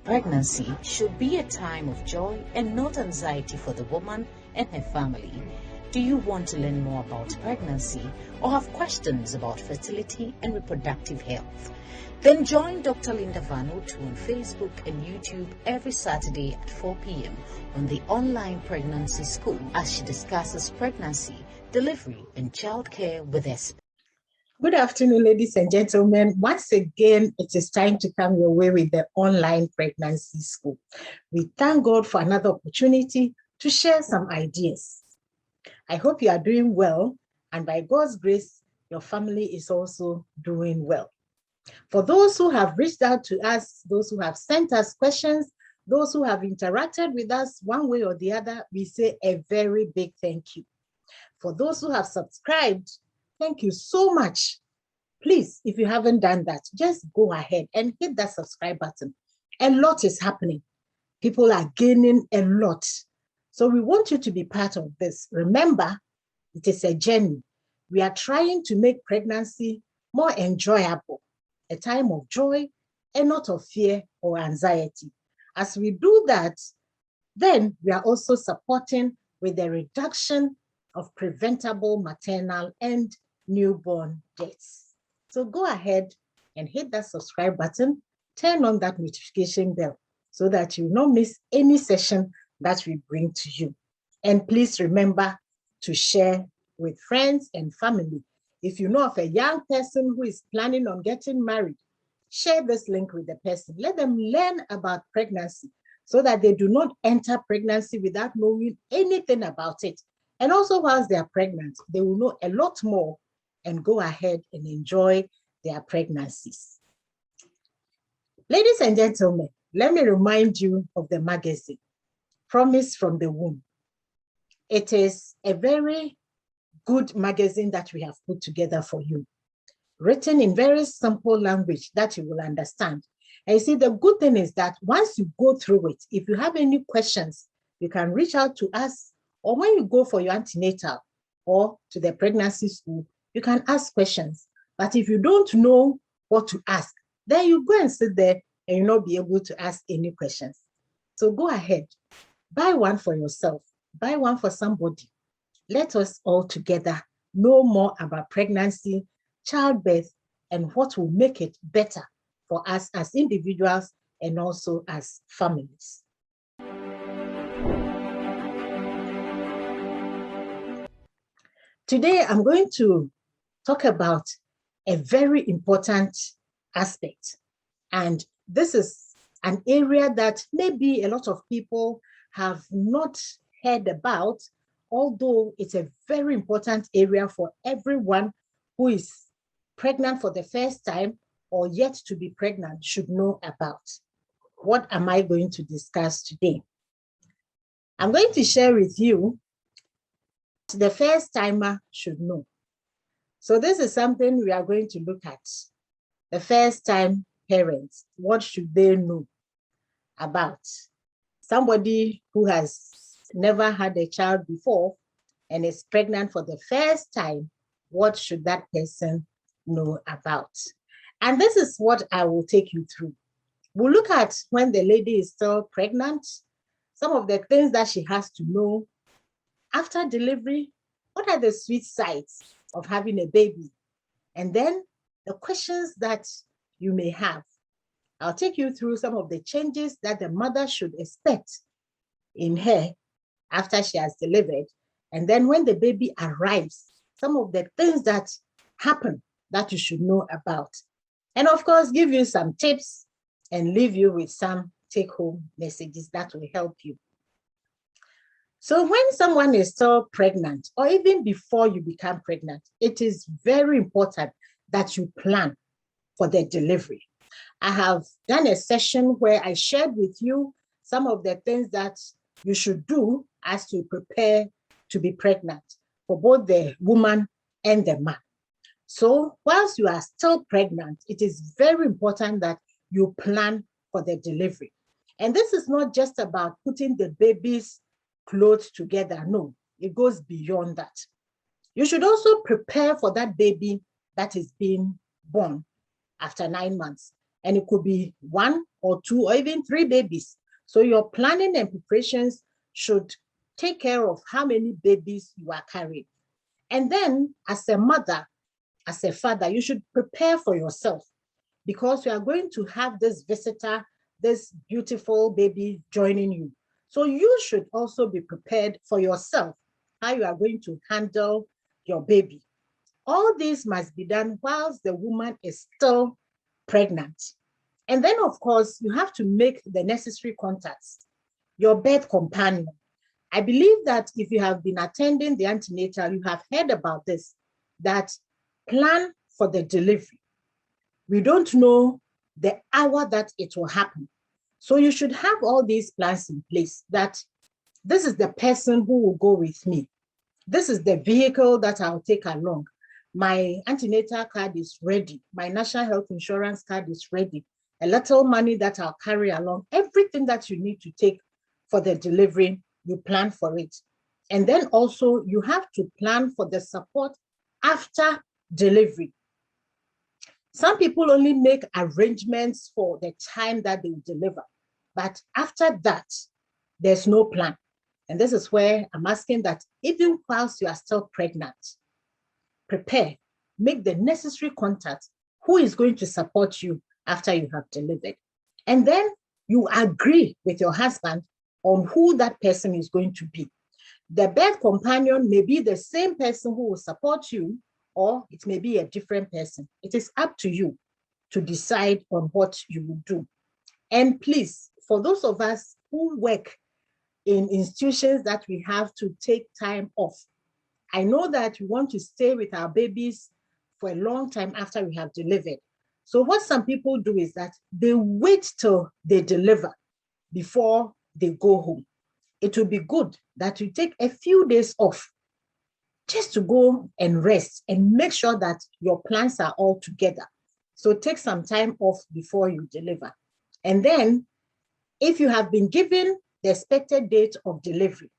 Pregnancy should be a time of joy and not anxiety for the woman and her family. Do you want to learn more about pregnancy or have questions about fertility and reproductive health? Then join Dr. Linda Vanutu on Facebook and YouTube every Saturday at 4 p.m. on the online pregnancy school as she discusses pregnancy, delivery, and childcare with us. Good afternoon, ladies and gentlemen. Once again, it is time to come your way with the online pregnancy school. We thank God for another opportunity to share some ideas. I hope you are doing well, and by God's grace, your family is also doing well. For those who have reached out to us, those who have sent us questions, those who have interacted with us one way or the other, we say a very big thank you. For those who have subscribed, thank you so much. Please, if you haven't done that, just go ahead and hit that subscribe button. A lot is happening. People are gaining a lot. So we want you to be part of this. Remember, it is a journey. We are trying to make pregnancy more enjoyable, a time of joy and not of fear or anxiety. As we do that, then we are also supporting with the reduction of preventable maternal and newborn deaths. So go ahead and hit that subscribe button, turn on that notification bell so that you will not miss any session that we bring to you. And please remember to share with friends and family. If you know of a young person who is planning on getting married, share this link with the person. Let them learn about pregnancy so that they do not enter pregnancy without knowing anything about it. And also, whilst they are pregnant, they will know a lot more and go ahead and enjoy their pregnancies. Ladies and gentlemen, let me remind you of the magazine, Promise from the Womb. It is a very good magazine that we have put together for you, written in very simple language that you will understand. And you see, the good thing is that once you go through it, if you have any questions, you can reach out to us, or when you go for your antenatal or to the pregnancy school, you can ask questions. But if you don't know what to ask, then you go and sit there and you'll not be able to ask any questions. So go ahead, buy one for yourself, buy one for somebody. Let us all together know more about pregnancy, childbirth, and what will make it better for us as individuals and also as families. Today, I'm going to talk about a very important aspect. And this is an area that maybe a lot of people have not heard about, although it's a very important area for everyone who is pregnant for the first time or yet to be pregnant should know about. What am I going to discuss today? I'm going to share with you the first timer should know. So this is something we are going to look at. The first time parents, what should they know about? Somebody who has never had a child before and is pregnant for the first time, what should that person know about? And this is what I will take you through. We'll look at when the lady is still pregnant, some of the things that she has to know. After delivery, what are the sweet sides of having a baby? And then the questions that you may have. I'll take you through some of the changes that the mother should expect in her after she has delivered. And then when the baby arrives, some of the things that happen that you should know about. And of course, give you some tips and leave you with some take-home messages that will help you. So when someone is still pregnant, or even before you become pregnant, it is very important that you plan for the delivery. I have done a session where I shared with you some of the things that you should do as you prepare to be pregnant for both the woman and the man. So whilst you are still pregnant, it is very important that you plan for the delivery. And this is not just about putting the baby's clothes together. No, it goes beyond that. You should also prepare for that baby that is being born after 9 months. and it could be 1 or 2 or even 3 babies. So your planning and preparations should take care of how many babies you are carrying. And then as a mother, as a father, you should prepare for yourself, because you are going to have this visitor, this beautiful baby joining you. So you should also be prepared for yourself, how you are going to handle your baby. All this must be done whilst the woman is still pregnant. And then, of course, you have to make the necessary contacts. Your birth companion. I believe that if you have been attending the antenatal, you have heard about this, that plan for the delivery. We don't know the hour that it will happen. So you should have all these plans in place, that this is the person who will go with me. This is the vehicle that I'll take along. My antenatal card is ready. My national health insurance card is ready. A little money that I'll carry along. Everything that you need to take for the delivery, you plan for it. And then also you have to plan for the support after delivery. Some people only make arrangements for the time that they will deliver, but after that, there's no plan. And this is where I'm asking that even whilst you are still pregnant, prepare, make the necessary contact. Who is going to support you after you have delivered? And then you agree with your husband on who that person is going to be. The birth companion may be the same person who will support you, or it may be a different person. It is up to you to decide on what you will do. And please, for those of us who work in institutions that we have to take time off, I know that we want to stay with our babies for a long time after we have delivered. So what some people do is that they wait till they deliver before they go home. It will be good that you take a few days off just to go and rest and make sure that your plans are all together. So take some time off before you deliver. And then if you have been given the expected date of delivery,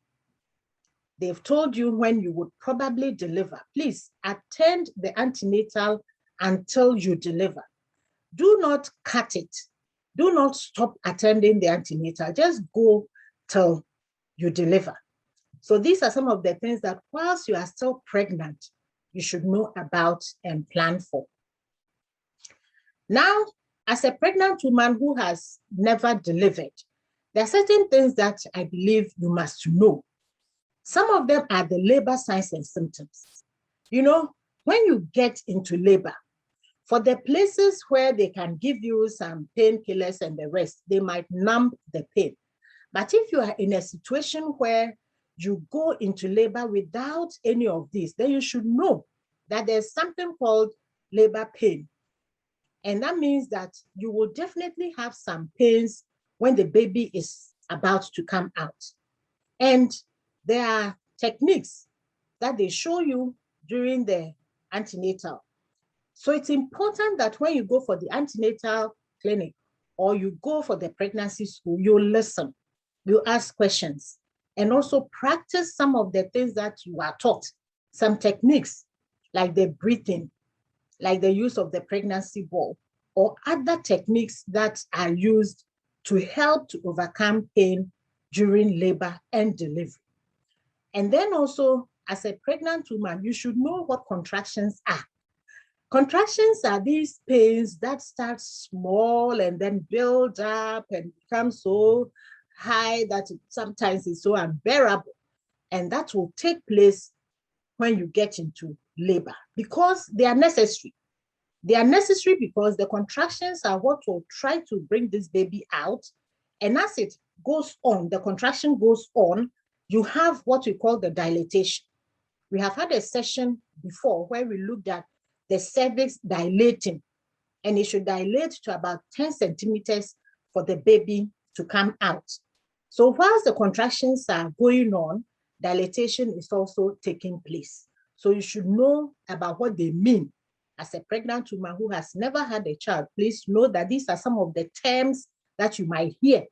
they've told you when you would probably deliver, please attend the antenatal until you deliver. Do not cut it. Do not stop attending the antenatal. Just go till you deliver. So these are some of the things that whilst you are still pregnant, you should know about and plan for. Now, as a pregnant woman who has never delivered, there are certain things that I believe you must know. Some of them are the labor signs and symptoms. You know, when you get into labor, for the places where they can give you some painkillers and the rest, they might numb the pain. But if you are in a situation where you go into labor without any of these, then you should know that there's something called labor pain. And that means that you will definitely have some pains when the baby is about to come out. And there are techniques that they show you during the antenatal. So it's important that when you go for the antenatal clinic or you go for the pregnancy school, you listen, you ask questions, and also practice some of the things that you are taught, some techniques like the breathing, like the use of the pregnancy ball, or other techniques that are used to help to overcome pain during labor and delivery. And then also, as a pregnant woman, you should know what contractions are. Contractions are these pains that start small and then build up and become so high that it sometimes is so unbearable. And that will take place when you get into labor because they are necessary. They are necessary because the contractions are what will try to bring this baby out. And as it goes on, the contraction goes on, you have what we call the dilatation. We have had a session before where we looked at the cervix dilating, and it should dilate to about 10 centimeters for the baby to come out. So whilst the contractions are going on, dilatation is also taking place. So you should know about what they mean. As a pregnant woman who has never had a child, please know that these are some of the terms that you might hear.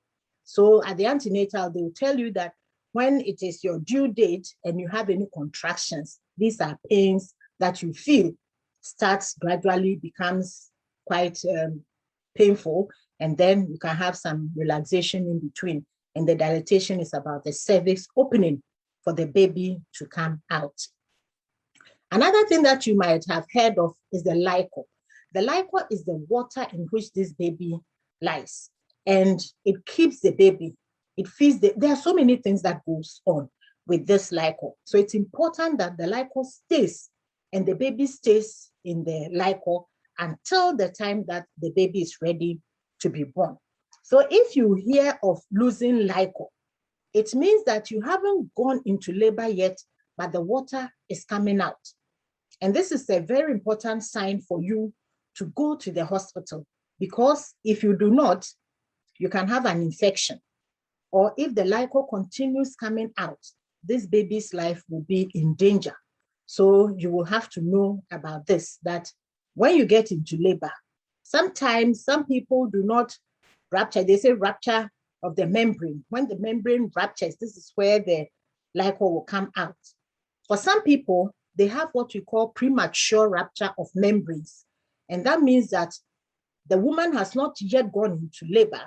So at the antenatal, they will tell you that when it is your due date and you have any contractions, these are pains that you feel starts gradually becomes quite painful, and then you can have some relaxation in between. And the dilatation is about the cervix opening for the baby to come out. Another thing that you might have heard of is the liquor. The liquor is the water in which this baby lies, and it keeps the baby. It feeds there are so many things that goes on with this liquor. So it's important that the liquor stays and the baby stays in the liquor until the time that the baby is ready to be born. So if you hear of losing liquor, it means that you haven't gone into labor yet, but the water is coming out. And this is a very important sign for you to go to the hospital, because if you do not, you can have an infection. Or if the liquor continues coming out, this baby's life will be in danger. So you will have to know about this, that when you get into labor, sometimes some people do not rupture. They say rupture of the membrane. When the membrane ruptures, this is where the liquor will come out. For some people, they have what we call premature rupture of membranes. And that means that the woman has not yet gone into labor,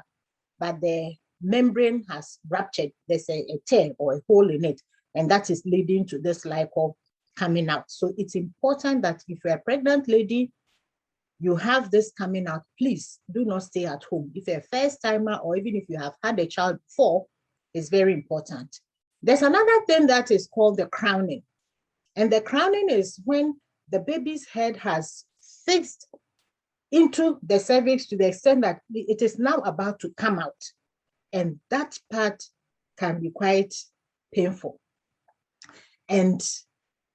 but the membrane has ruptured. There's a tear or a hole in it, and that is leading to this liquor coming out. So it's important that if you're a pregnant lady, you have this coming out, please do not stay at home. If you're a first timer, or even if you have had a child before, it's very important. There's another thing that is called the crowning. And the crowning is when the baby's head has fixed into the cervix to the extent that it is now about to come out. And that part can be quite painful. And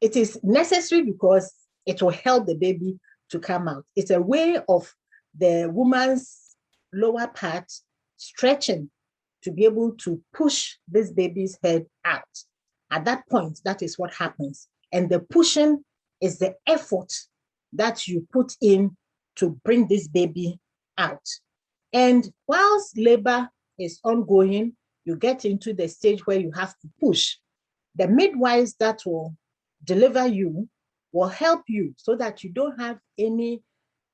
it is necessary because it will help the baby to come out. It's a way of the woman's lower part stretching to be able to push this baby's head out. At that point, that is what happens. And the pushing is the effort that you put in to bring this baby out. And whilst labor is ongoing, you get into the stage where you have to push. The midwives that will deliver you will help you so that you don't have any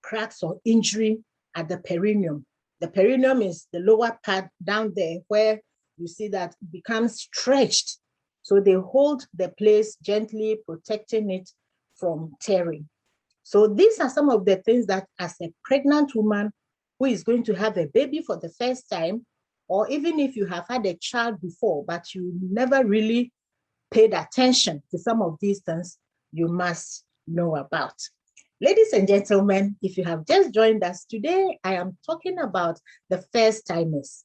cracks or injury at the perineum. The perineum is the lower part down there where you see that it becomes stretched. So they hold the place gently, protecting it from tearing. So these are some of the things that as a pregnant woman who is going to have a baby for the first time, or even if you have had a child before, but you never really paid attention to some of these things, you must know about. Ladies and gentlemen, if you have just joined us today, I am talking about the first timers,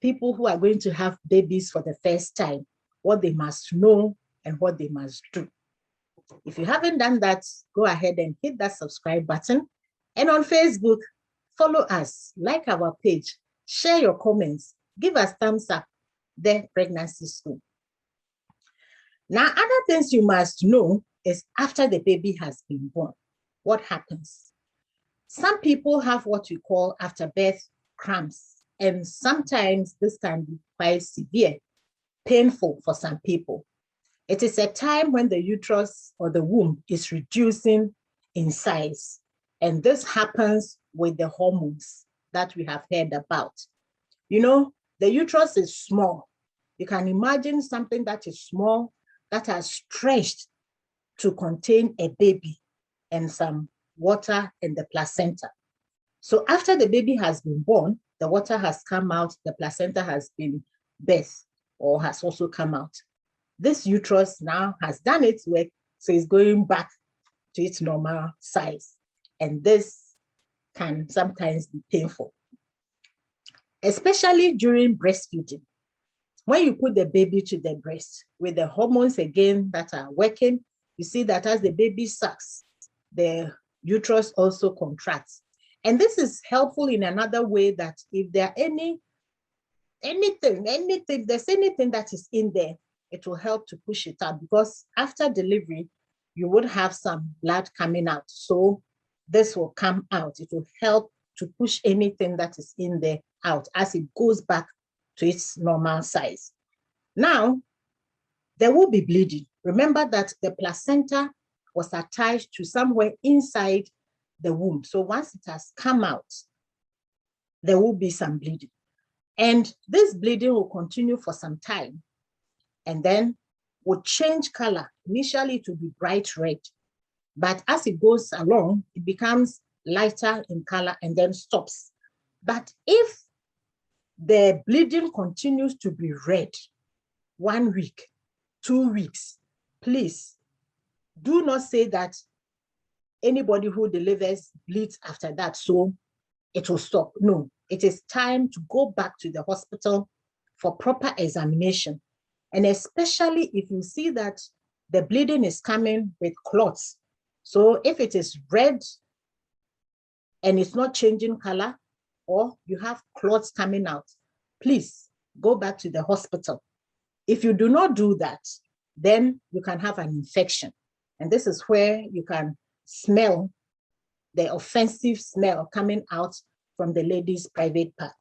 people who are going to have babies for the first time, what they must know and what they must do. If you haven't done that, go ahead and hit that subscribe button. And on Facebook, follow us, like our page, share your comments, give us thumbs up, the Pregnancy School. Now, other things you must know is after the baby has been born, what happens? Some people have what we call after birth cramps, and sometimes this can be quite severe, painful for some people. It is a time when the uterus or the womb is reducing in size, and this happens with the hormones that we have heard about. You know, the uterus is small. You can imagine something that is small that has stretched to contain a baby and some water in the placenta. So after the baby has been born, the water has come out, the placenta has been birthed or has also come out. This uterus now has done its work, so it's going back to its normal size. And this can sometimes be painful, especially during breastfeeding. When you put the baby to the breast with the hormones again that are working, you see that as the baby sucks, the uterus also contracts. And this is helpful in another way, that if there are anything, there's anything that is in there, it will help to push it out, because after delivery, you would have some blood coming out. So this will come out. It will help to push anything that is in there out as it goes back to its normal size. Now, there will be bleeding. Remember that the placenta was attached to somewhere inside the womb. So once it has come out, there will be some bleeding. And this bleeding will continue for some time and then will change color. Initially, it will be bright red, but as it goes along, it becomes lighter in color and then stops. But if the bleeding continues to be red 1 week, 2 weeks, please do not say that anybody who delivers bleeds after that, so it will stop. No, it is time to go back to the hospital for proper examination. And especially if you see that the bleeding is coming with clots. So if it is red and it's not changing color, or you have clots coming out, please go back to the hospital. If you do not do that, then you can have an infection. And this is where you can smell the offensive smell coming out from the lady's private part.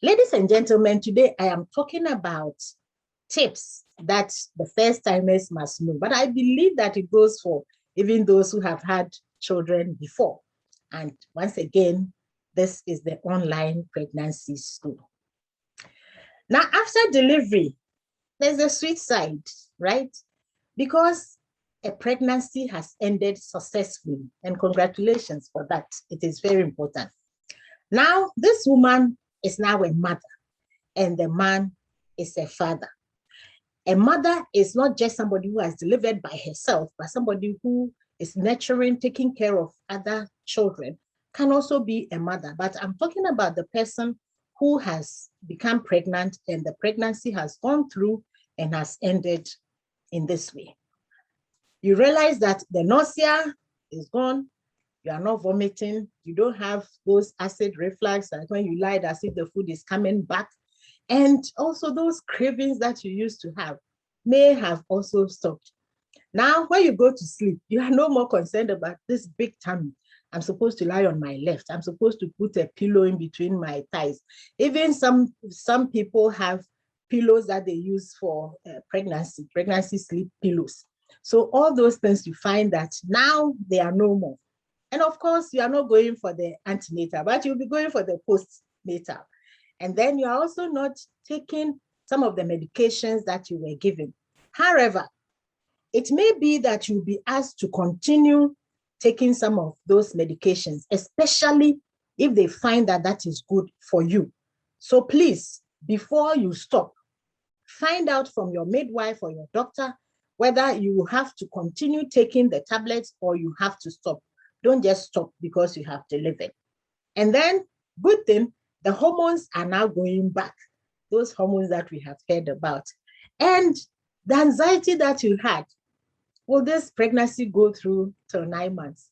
Ladies and gentlemen, today I am talking about tips that the first timers must know, but I believe that it goes for even those who have had children before. And once again, this is the online pregnancy school. Now, after delivery, there's a sweet side, right? Because a pregnancy has ended successfully, and congratulations for that. It is very important. Now, this woman is now a mother, and the man is a father. A mother is not just somebody who has delivered by herself, but somebody who is nurturing, taking care of other children, can also be a mother. But I'm talking about the person who has become pregnant and the pregnancy has gone through and has ended in this way. You realize that the nausea is gone, you are not vomiting, you don't have those acid reflux, like when you lie as if the food is coming back. And also those cravings that you used to have may have also stopped. Now, when you go to sleep, you are no more concerned about this big tummy. I'm supposed to lie on my left. I'm supposed to put a pillow in between my thighs. Even some people have pillows that they use for pregnancy sleep pillows. So all those things, you find that now they are no more. And of course, you are not going for the antenatal, but you'll be going for the postnatal. And then you are also not taking some of the medications that you were given. However, it may be that you'll be asked to continue taking some of those medications, especially if they find that that is good for you. So please, before you stop, find out from your midwife or your doctor whether you have to continue taking the tablets or you have to stop. Don't just stop because you have delivered. And then, good thing, the hormones are now going back, those hormones that we have heard about. And the anxiety that you had, will this pregnancy go through till 9 months?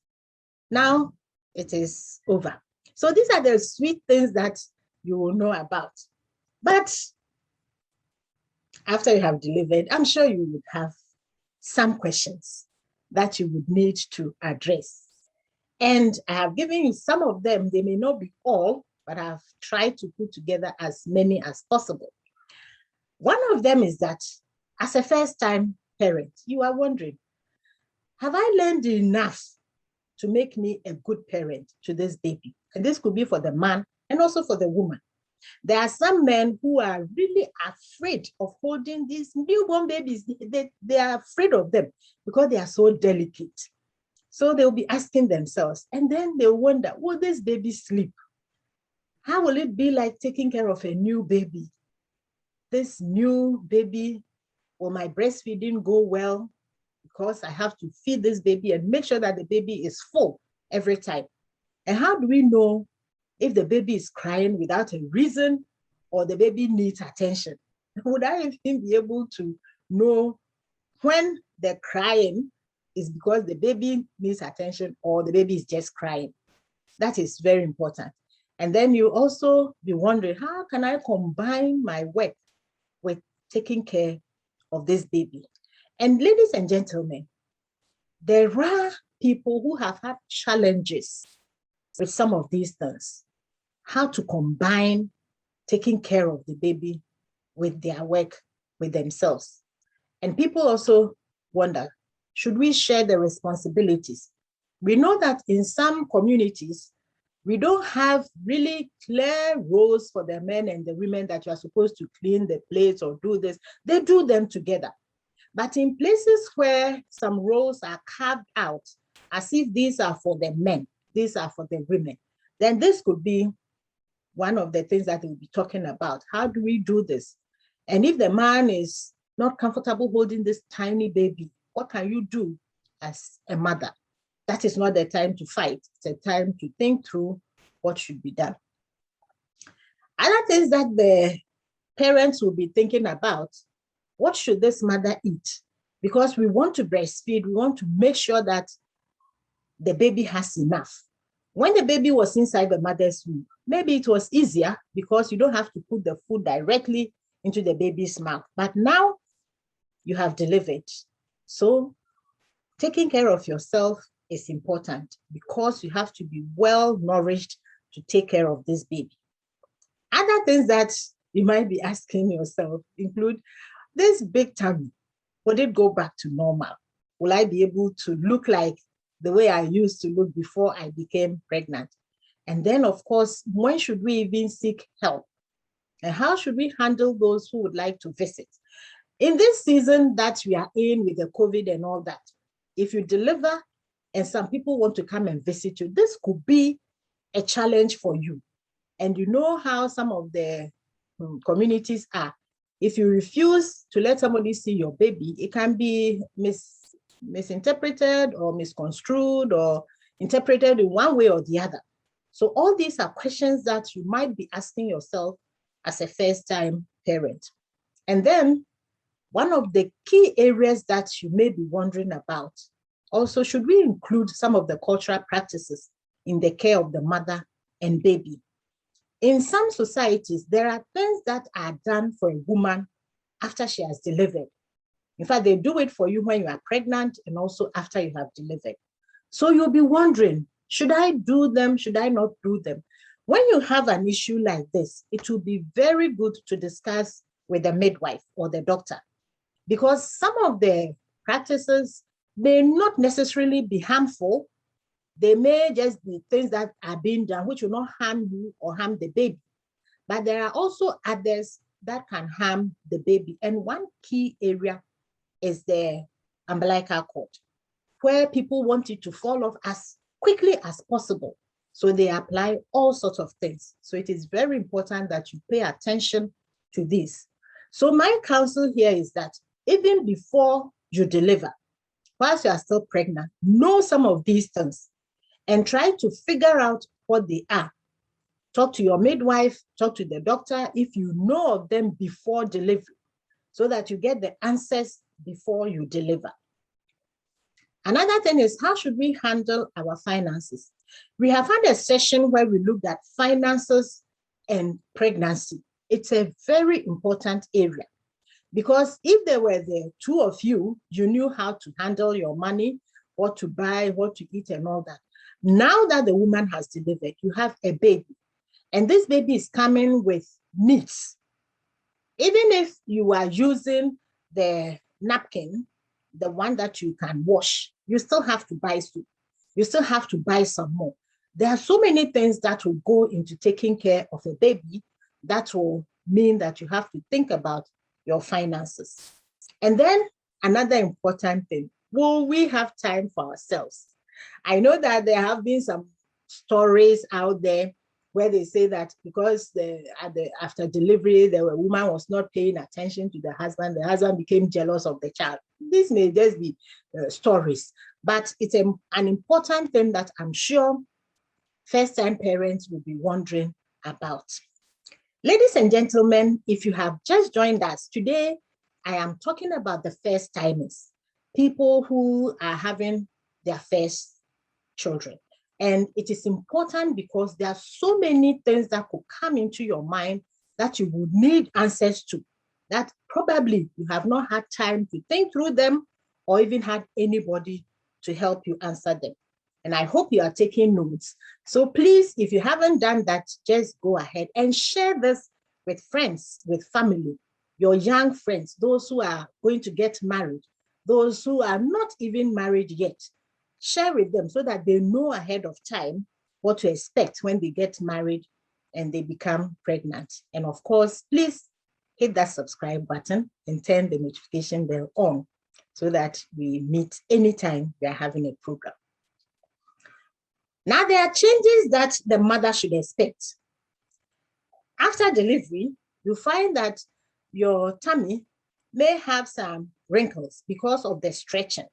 Now it is over. So these are the sweet things that you will know about. But after you have delivered, I'm sure you would have some questions that you would need to address. And I have given you some of them. They may not be all, but I've tried to put together as many as possible. One of them is that as a first-time parent, you are wondering, have I learned enough to make me a good parent to this baby? And this could be for the man and also for the woman. There are some men who are really afraid of holding these newborn babies. They are afraid of them because they are so delicate. So they'll be asking themselves, and then they'll wonder, will this baby sleep? How will it be like taking care of a new baby? This new baby, will my breastfeeding go well? Because I have to feed this baby and make sure that the baby is full every time. And how do we know if the baby is crying without a reason or the baby needs attention? Would I even be able to know when the crying is because the baby needs attention or the baby is just crying? That is very important. And then you also be wondering, how can I combine my work with taking care of this baby? And ladies and gentlemen, there are people who have had challenges with some of these things. How to combine taking care of the baby with their work with themselves. And people also wonder, should we share the responsibilities? We know that in some communities, We don't have really clear roles for the men and the women that you are supposed to clean the plates or do this. They do them together. But in places where some roles are carved out, as if these are for the men, these are for the women, then this could be one of the things that we'll be talking about. How do we do this? And if the man is not comfortable holding this tiny baby, what can you do as a mother? That is not the time to fight. It's a time to think through what should be done. Other things that the parents will be thinking about, what should this mother eat? Because we want to breastfeed, we want to make sure that the baby has enough. When the baby was inside the mother's womb, maybe it was easier because you don't have to put the food directly into the baby's mouth. But now you have delivered. So taking care of yourself is important because you have to be well nourished to take care of this baby. Other things that you might be asking yourself include this big tummy. Will it go back to normal? Will I be able to look like the way I used to look before I became pregnant? And then, of course, when should we even seek help? And how should we handle those who would like to visit? In this season that we are in with the COVID and all that, if you deliver and some people want to come and visit you, this could be a challenge for you. And you know how some of the communities are. If you refuse to let somebody see your baby, it can be misinterpreted or misconstrued or interpreted in one way or the other. So all these are questions that you might be asking yourself as a first-time parent. And then one of the key areas that you may be wondering about, also, should we include some of the cultural practices in the care of the mother and baby? In some societies, there are things that are done for a woman after she has delivered. In fact, they do it for you when you are pregnant and also after you have delivered. So you'll be wondering, should I do them? Should I not do them? When you have an issue like this, it will be very good to discuss with the midwife or the doctor, because some of the practices may not necessarily be harmful. They may just be things that are being done which will not harm you or harm the baby. But there are also others that can harm the baby. And one key area is the umbilical cord, where people want it to fall off as quickly as possible. So they apply all sorts of things. So it is very important that you pay attention to this. So my counsel here is that even before you deliver, whilst you are still pregnant, know some of these things and try to figure out what they are. Talk to your midwife, talk to the doctor if you know of them before delivery, so that you get the answers before you deliver. Another thing is, how should we handle our finances? We have had a session where we looked at finances and pregnancy. It's a very important area, because if there were the two of you, you knew how to handle your money, what to buy, what to eat and all that. Now that the woman has delivered, you have a baby, and this baby is coming with needs. Even if you are using the napkin, the one that you can wash, you still have to buy soup. You still have to buy some more. There are so many things that will go into taking care of a baby that will mean that you have to think about your finances. And then another important thing, will we have time for ourselves? I know that there have been some stories out there where they say that because after delivery, the woman was not paying attention to the husband became jealous of the child. This may just be stories, but it's an important thing that I'm sure first-time parents will be wondering about. Ladies and gentlemen, if you have just joined us today, I am talking about the first-timers, people who are having their first children. And it is important because there are so many things that could come into your mind that you would need answers to, that probably you have not had time to think through them or even had anybody to help you answer them. And I hope you are taking notes. So please, if you haven't done that, just go ahead and share this with friends, with family, your young friends, those who are going to get married, those who are not even married yet. Share with them so that they know ahead of time what to expect when they get married and they become pregnant. And of course, please hit that subscribe button and turn the notification bell on so that we meet anytime we are having a program. Now, there are changes that the mother should expect. After delivery, you find that your tummy may have some wrinkles because of the stretching.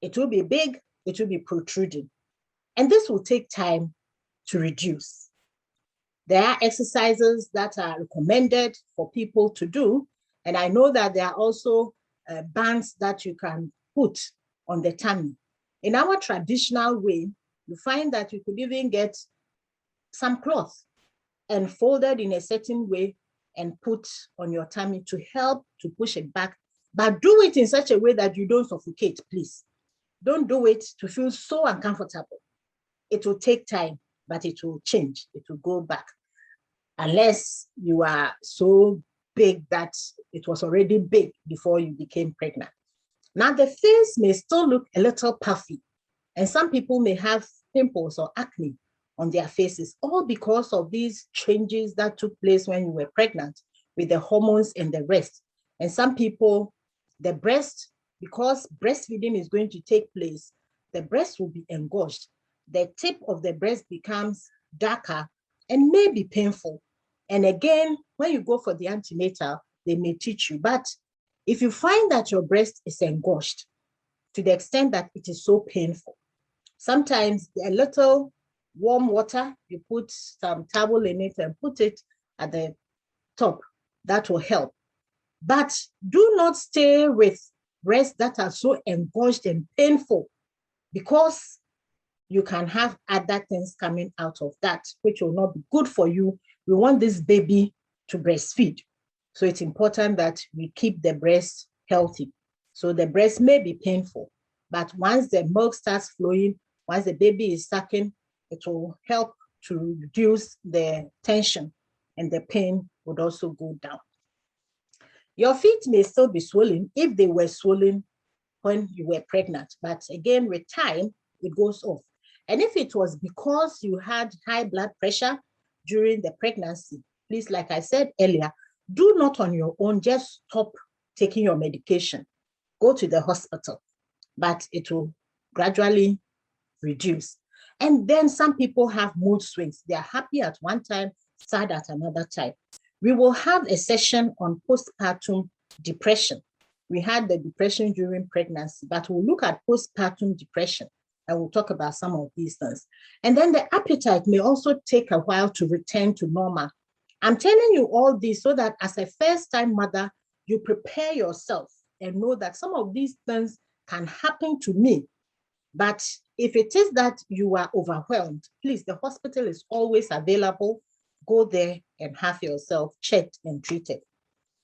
It will be big, it will be protruding, and this will take time to reduce. There are exercises that are recommended for people to do, and I know that there are also bands that you can put on the tummy. In our traditional way, you find that you could even get some cloth and fold it in a certain way and put on your tummy to help to push it back. But do it in such a way that you don't suffocate, please. Don't do it to feel so uncomfortable. It will take time, but it will change. It will go back. Unless you are so big that it was already big before you became pregnant. Now, the face may still look a little puffy, and some people may have pimples or acne on their faces, all because of these changes that took place when you were pregnant with the hormones and the rest. And some people, the breast, because breastfeeding is going to take place, the breast will be engorged. The tip of the breast becomes darker and may be painful. And again, when you go for the antenatal, they may teach you. But if you find that your breast is engorged to the extent that it is so painful, sometimes a little warm water, you put some towel in it and put it at the top. That will help. But do not stay with breasts that are so engorged and painful, because you can have other things coming out of that, which will not be good for you. We want this baby to breastfeed. So it's important that we keep the breast healthy. So the breast may be painful, but once the milk starts flowing, once the baby is sucking, it will help to reduce the tension, and the pain would also go down. Your feet may still be swollen if they were swollen when you were pregnant, but again, with time, it goes off. And if it was because you had high blood pressure during the pregnancy, please, like I said earlier, do not on your own just stop taking your medication. Go to the hospital, but it will gradually reduce. And then some people have mood swings. They are happy at one time, sad at another time. We will have a session on postpartum depression. We had the depression during pregnancy, but we'll look at postpartum depression, and we'll talk about some of these things. And then the appetite may also take a while to return to normal. I'm telling you all this so that as a first-time mother, you prepare yourself and know that some of these things can happen to me. But if it is that you are overwhelmed, please, the hospital is always available. Go there and have yourself checked and treated.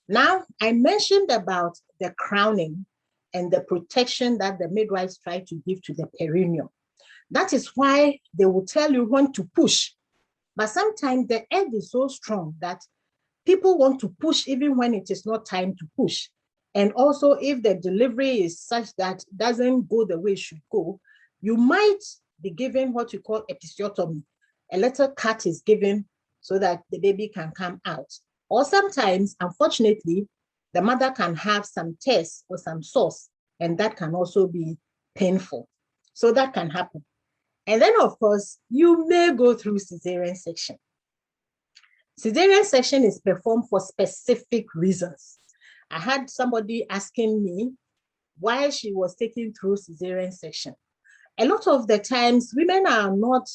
Now, I mentioned about the crowning and the protection that the midwives try to give to the perineum. That is why they will tell you when to push. But sometimes the egg is so strong that people want to push even when it is not time to push. And also, if the delivery is such that it doesn't go the way it should go, you might be given what you call episiotomy. A little cut is given so that the baby can come out. Or sometimes, unfortunately, the mother can have some tests or some sauce, and that can also be painful. So that can happen. And then, of course, you may go through cesarean section. Cesarean section is performed for specific reasons. I had somebody asking me why she was taken through cesarean section. A lot of the times, women are not,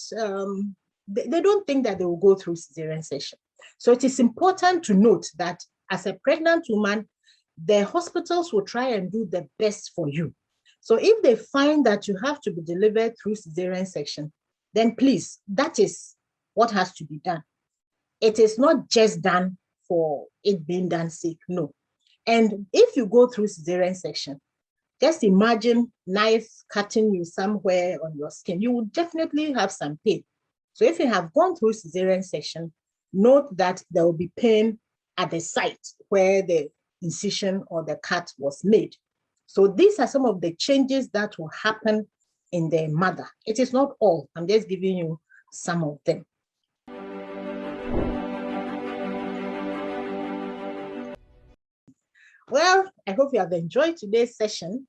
they don't think that they will go through cesarean section. So it is important to note that as a pregnant woman, the hospitals will try and do the best for you. So if they find that you have to be delivered through cesarean section, then please, that is what has to be done. It is not just done for it being done sake, no. And if you go through cesarean section, just imagine knife cutting you somewhere on your skin. You will definitely have some pain. So if you have gone through cesarean section, note that there will be pain at the site where the incision or the cut was made. So these are some of the changes that will happen in the mother. It is not all. I'm just giving you some of them. Well, I hope you have enjoyed today's session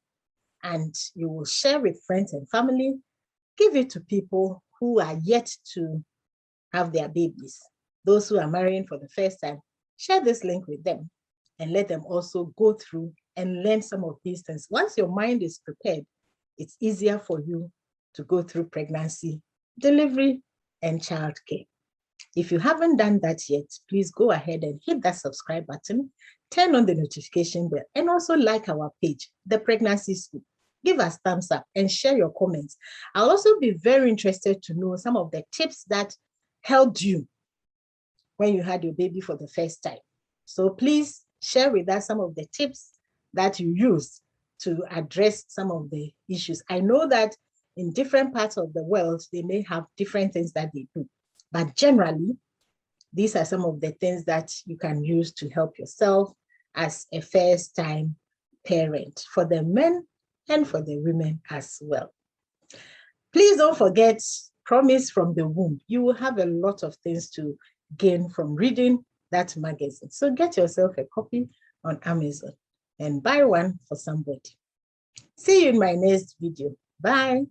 and you will share with friends and family. Give it to people who are yet to have their babies. Those who are marrying for the first time, share this link with them and let them also go through and learn some of these things. Once your mind is prepared, it's easier for you to go through pregnancy, delivery, and childcare. If you haven't done that yet, please go ahead and hit that subscribe button, turn on the notification bell, and also like our page, The Pregnancy School. Give us thumbs up and share your comments. I'll also be very interested to know some of the tips that helped you when you had your baby for the first time. So please share with us some of the tips that you used to address some of the issues. I know that in different parts of the world, they may have different things that they do. But generally, these are some of the things that you can use to help yourself as a first-time parent, for the men and for the women as well. Please don't forget, Promise from the Womb. You will have a lot of things to gain from reading that magazine. So get yourself a copy on Amazon and buy one for somebody. See you in my next video. Bye.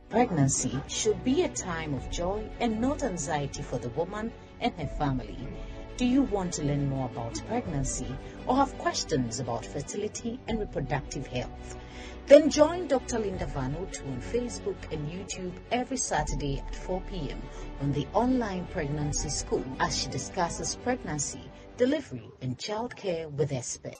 Pregnancy should be a time of joy and not anxiety for the woman and her family. Do you want to learn more about pregnancy or have questions about fertility and reproductive health? Then join Dr. Linda Vanuatu on Facebook and YouTube every Saturday at 4 p.m. on the online pregnancy school as she discusses pregnancy, delivery, and childcare with experts.